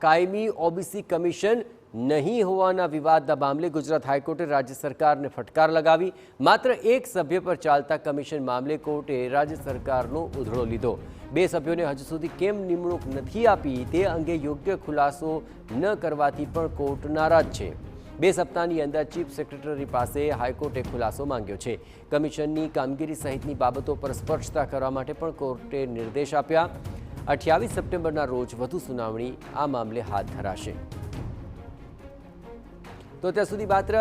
કાયમી OBC commission નહીં હોવાના વિવાદના મામલે ગુજરાત હાઈકોર્ટે રાજ્ય સરકારને ફટકાર લગાવી। માત્ર એક સભ્ય પર ચાલતા કમિશન મામલે કોર્ટે રાજ્ય સરકારનો ઉધડો લીધો। 2 સભ્યોને હજુ સુધી કેમ નિમણૂક નથી આપી તે અંગે યોગ્ય ખુલાસો ન કરવાથી પણ કોર્ટ નારાજ છે। 2 સપ્તાહની અંદર ચીફ સેક્રેટરી પાસે હાઈકોર્ટે ખુલાસો માંગ્યો છે। કમિશનની કામગીરી સહિતની બાબતો પર સ્પષ્ટતા કરવા માટે પણ કોર્ટે નિર્દેશ આપ્યા। 28 સપ્ટેમ્બરના રોજ વધુ સુનાવણી આ મામલે હાથ ધરાશે। તો ત્યાં સુધી માત્ર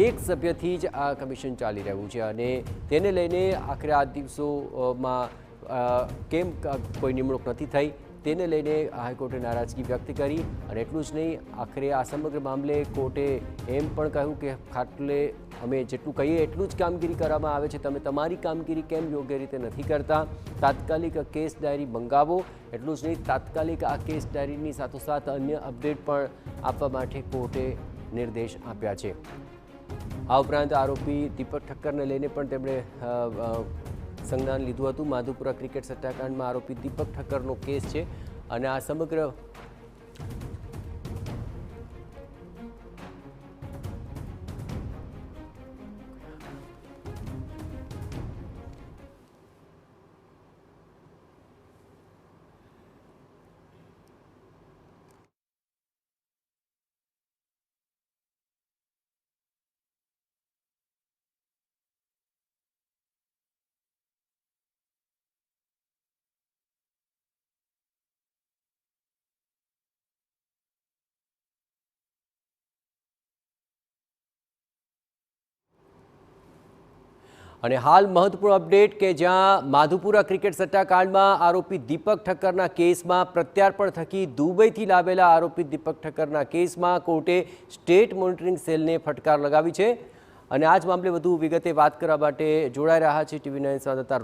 એક સભ્યથી જ આ કમિશન ચાલી રહ્યું છે અને તેને લઈને આખરે આ દિવસોમાં કેમ કોઈ નિમણૂક નથી થઈ તેને લઈને હાઈકોર્ટે નારાજગી વ્યક્ત કરી। અને એટલું જ નહીં, આખરે આ સમગ્ર મામલે કોર્ટે એમ પણ કહ્યું કે ખાટલે અમે જેટલું કહીએ એટલું જ કામગીરી કરવામાં આવે છે, તમે તમારી કામગીરી કેમ યોગ્ય રીતે નથી કરતા, તાત્કાલિક કેસ ડાયરી મંગાવો। એટલું જ નહીં, તાત્કાલિક આ કેસ ડાયરીની સાથોસાથ અન્ય અપડેટ પણ આપવા માટે કોર્ટે निर्देश आप्या छे। आ उपरांत आरोपी दीपक ठक्कर ने लईने पण तेमणे संज्ञान लीधुं हतुं। माधुपुरा क्रिकेट सट्टाकांड में आरोपी दीपक ठक्करनो केस छे अने आ समग्र અને હાલ મહત્વપૂર્ણ અપડેટ કે જ્યાં માધુપુરા ક્રિકેટ સટ્ટાકાંડમાં આરોપી દીપક ઠક્કરના કેસમાં પ્રત્યાર્પણ થકી દુબઈથી લાવેલા આરોપી દીપક ઠક્કરના કેસમાં કોર્ટે સ્ટેટ મોનિટરિંગ સેલને ફટકાર લગાવી છે। અને આ જ મામલે વધુ વિગતે વાત કરવા માટે જોડાઈ રહ્યા છે TV9 સંવાદદાતા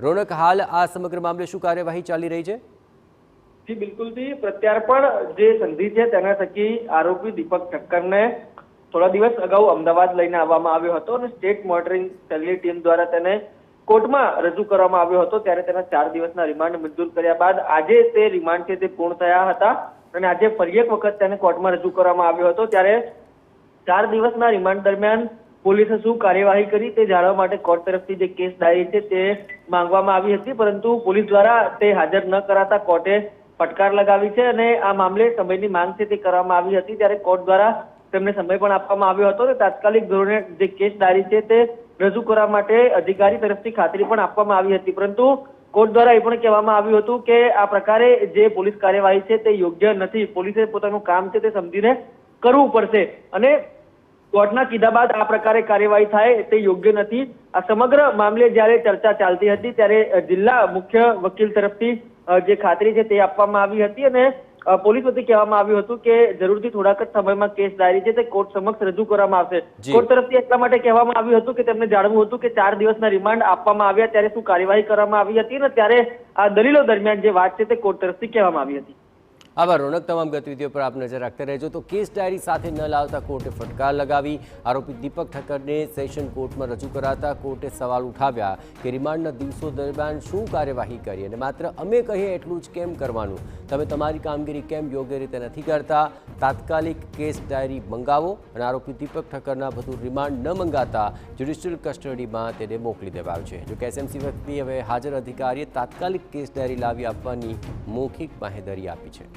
રોનક। હાલ આ સમગ્ર મામલે શું કાર્યવાહી ચાલી રહી છે? જી બિલકુલથી પ્રત્યાર્પણ જે સંધિ છે તેના થકી આરોપી દીપક ઠક્કરને થોડા દિવસ અગાઉ અમદાવાદ લઈને આવવામાં આવ્યો હતો અને સ્ટેટ મોનિટરિંગ સેલની ટીમ દ્વારા તેને કોર્ટમાં રજૂ કરવામાં આવ્યો હતો। ત્યારે તેના 4 દિવસના રિમાન્ડ મંજૂર કર્યા બાદ આજે તે રિમાન્ડ છે તે પૂર્ણ થયા હતા અને આજે ફરી એક વખત તેને કોર્ટમાં રજૂ કરવામાં આવ્યો હતો। ત્યારે 4 દિવસના રિમાન્ડ દરમિયાન પોલીસે શું કાર્યવાહી કરી તે જાણવા માટે કોર્ટ તરફથી જે કેસ ડાયરી છે તે માંગવામાં આવી હતી, પરંતુ પોલીસ દ્વારા તે હાજર ન કરાતા કોર્ટે ફટકાર લગાવી છે અને આ મામલે સમયની માંગ છે તે કરવામાં આવી હતી। ત્યારે કોર્ટ દ્વારા તેમને સમય પણ આપવામાં આવ્યો હતો અને તાત્કાલિક ધોરણે જે કેસ ડાયરી છે તે રજૂ કરવા માટે અધિકારી તરફથી ખાતરી પણ આપવામાં આવી હતી, પરંતુ કોર્ટ દ્વારા એ પણ કહેવામાં આવ્યું હતું કે આ પ્રકારે જે પોલીસ કાર્યવાહી છે તે યોગ્ય નથી। પોલીસે પોતાનું કામ છે તે સમજીને કરવું પડશે અને કોર્ટના કીધા બાદ આ પ્રકારે કાર્યવાહી થાય તે યોગ્ય નથી। આ સમગ્ર મામલે જ્યારે ચર્ચા ચાલતી હતી ત્યારે જિલ્લા મુખ્ય વકીલ તરફથી જે ખાતરી છે તે આપવામાં આવી હતી અને પોલીસ વતી કહેવામાં આવ્યું હતું કે જરૂરથી થોડાક જ સમયમાં કેસ ડાયરી છે તે કોર્ટ સમક્ષ રજૂ કરવામાં આવશે। કોર્ટ તરફથી એટલા માટે કહેવામાં આવ્યું હતું કે તેમને જાણવું હતું કે 4 દિવસના રિમાન્ડ આપવામાં આવ્યા ત્યારે શું કાર્યવાહી કરવામાં આવી હતી અને ત્યારે આ દલીલો દરમિયાન જે વાત છે તે કોર્ટ તરફથી કહેવામાં આવી હતી। આભાર રોનક। તમામ ગતિવિધિઓ પર આપ નજર રાખતા રહેજો। તો કેસ ડાયરી સાથે ન લાવતા કોર્ટે ફટકાર લગાવી। આરોપી દીપક ઠક્કરને સેશન કોર્ટમાં રજૂ કરાતા કોર્ટે સવાલ ઉઠાવ્યા કે રિમાન્ડના દિવસો દરમિયાન શું કાર્યવાહી કરી અને માત્ર અમે કહીએ એટલું જ કેમ કરવાનું, તમે તમારી કામગીરી કેમ યોગ્ય રીતે નથી કરતા, તાત્કાલિક કેસ ડાયરી મંગાવો। અને આરોપી દીપક ઠક્કરના વધુ રિમાન્ડ ન મંગાતા જ્યુડિશિયલ કસ્ટડીમાં તેને મોકલી દેવાયો છે। જો કે SMC વતી હવે હાજર અધિકારીએ તાત્કાલિક કેસ ડાયરી લાવી આપવાની મૌખિક બાંહેધરી આપી છે।